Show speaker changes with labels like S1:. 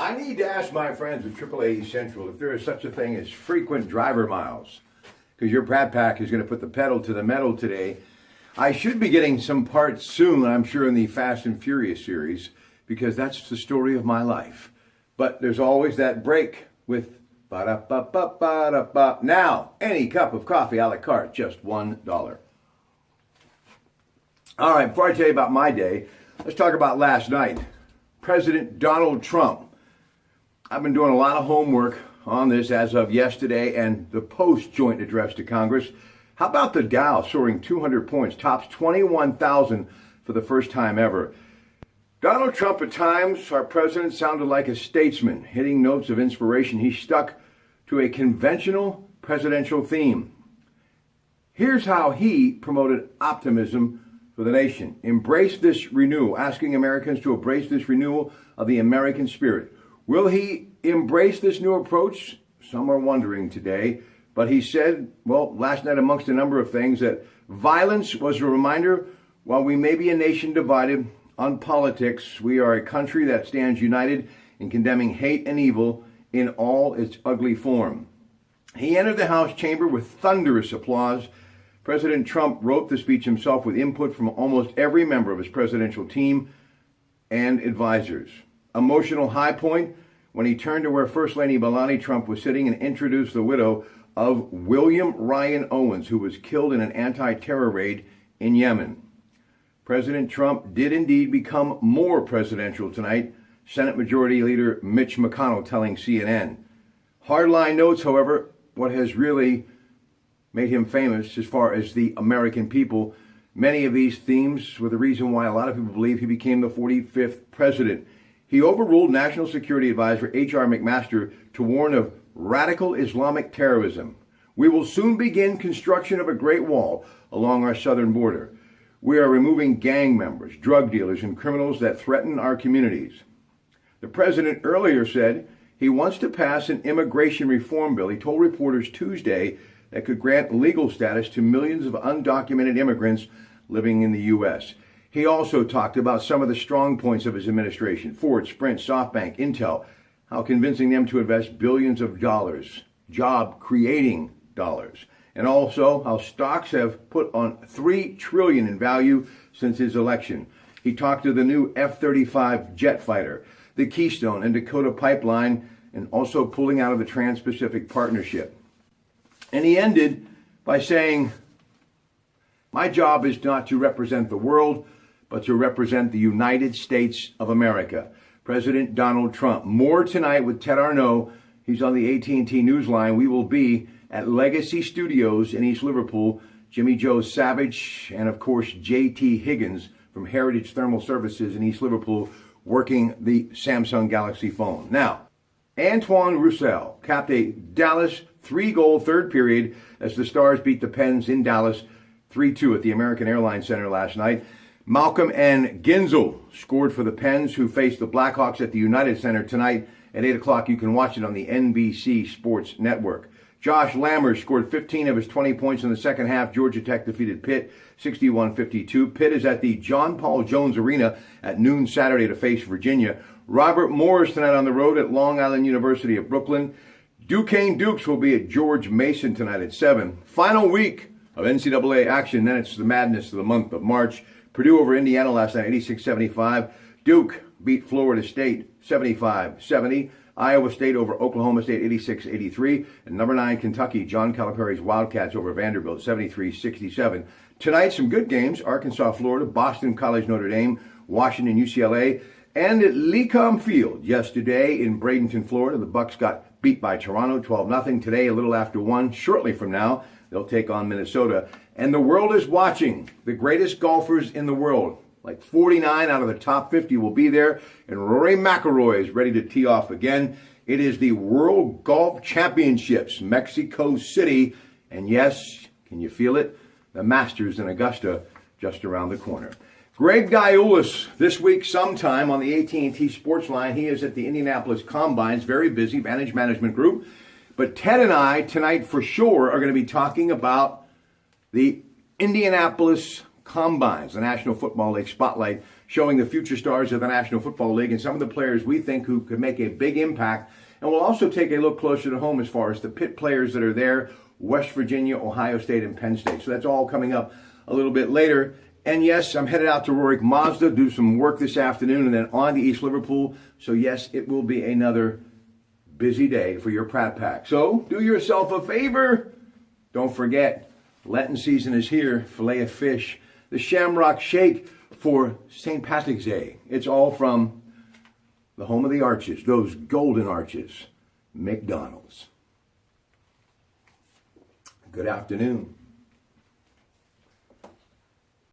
S1: I need to ask my friends at AAA Central if there is such a thing as frequent driver miles, because your Pratt Pack is going to put the pedal to the metal today. I should be getting some parts soon, I'm sure, in the Fast and Furious series, because that's the story of my life. But there's always that break with ba-da-ba-ba-ba-da-ba. Now, any cup of coffee a la carte, just $1. All right, before I tell you about my day, let's talk about last night. President Donald Trump. I've been doing a lot of homework on this as of yesterday and the post-joint address to Congress. How about the Dow soaring 200 points, tops 21,000 for the first time ever? Donald Trump, at times, our president, sounded like a statesman, hitting notes of inspiration. He stuck to a conventional presidential theme. Here's how he promoted optimism for the nation. Embrace this renewal, asking Americans to embrace this renewal of the American spirit. Will he embrace this new approach? Some are wondering today. But he said, well, last night, amongst a number of things, that violence was a reminder, while we may be a nation divided on politics, we are a country that stands united in condemning hate and evil in all its ugly form. He entered the House chamber with thunderous applause. President Trump wrote the speech himself with input from almost every member of his presidential team and advisors. Emotional high point when he turned to where First Lady Melania Trump was sitting and introduced the widow of William Ryan Owens, who was killed in an anti-terror raid in Yemen. President Trump did indeed become more presidential tonight, Senate Majority Leader Mitch McConnell telling CNN. Hardline notes, however, what has really made him famous as far as the American people. Many of these themes were the reason why a lot of people believe he became the 45th president. He overruled National Security Advisor H.R. McMaster to warn of radical Islamic terrorism. We will soon begin construction of a Great Wall along our southern border. We are removing gang members, drug dealers, and criminals that threaten our communities. The president earlier said he wants to pass an immigration reform bill. He told reporters Tuesday that could grant legal status to millions of undocumented immigrants living in the U.S. He also talked about some of the strong points of his administration: Ford, Sprint, SoftBank, Intel, how convincing them to invest billions of dollars, job-creating dollars, and also how stocks have put on $3 trillion in value since his election. He talked to the new F-35 jet fighter, the Keystone and Dakota Pipeline, and also pulling out of the Trans-Pacific Partnership. And he ended by saying, my job is not to represent the world, but to represent the United States of America. President Donald Trump. More tonight with Ted Arnaud. He's on the AT&T Newsline. We will be at Legacy Studios in East Liverpool. Jimmy Joe Savage and, of course, J.T. Higgins from Heritage Thermal Services in East Liverpool working the Samsung Galaxy phone. Now, Antoine Roussel capped a Dallas 3-goal third period as the Stars beat the Pens in Dallas 3-2 at the American Airlines Center last night. Malcolm and Ginzel scored for the Pens, who face the Blackhawks at the United Center tonight at 8 o'clock. You can watch it on the NBC Sports Network. Josh Lammers scored 15 of his 20 points in the second half. Georgia Tech defeated Pitt 61-52. Pitt is at the John Paul Jones Arena at noon Saturday to face Virginia. Robert Morris tonight on the road at Long Island University of Brooklyn. Duquesne Dukes will be at George Mason tonight at 7. Final week of NCAA action. Then it's the madness of the month of March. Purdue over Indiana last night, 86-75. Duke beat Florida State, 75-70. Iowa State over Oklahoma State, 86-83. And number 9, Kentucky, John Calipari's Wildcats over Vanderbilt, 73-67. Tonight, some good games. Arkansas, Florida, Boston College, Notre Dame, Washington, UCLA. And at Lecom Field yesterday in Bradenton, Florida, the Bucks got beat by Toronto, 12-0. Today, a little after 1, shortly from now, they'll take on Minnesota. And the world is watching. The greatest golfers in the world, like 49 out of the top 50 will be there. And Rory McIlroy is ready to tee off again. It is the World Golf Championships, Mexico City. And yes, can you feel it? The Masters in Augusta just around the corner. Greg Diulis this week sometime on the AT&T Sports Line. He is at the Indianapolis Combines, very busy, Vantage Management Group. But Ted and I tonight for sure are going to be talking about the Indianapolis Combines, the National Football League Spotlight showing the future stars of the National Football League and some of the players we think who could make a big impact. And we'll also take a look closer to home as far as the Pitt players that are there, West Virginia, Ohio State, and Penn State. So that's all coming up a little bit later. And yes, I'm headed out to Rorick Mazda, do some work this afternoon, and then on to East Liverpool. So yes, it will be another busy day for your Pratte Pack. So do yourself a favor. Don't forget, Lenten season is here. Filet of fish, the Shamrock Shake for St. Patrick's Day. It's all from the home of the arches, those golden arches, McDonald's. Good afternoon.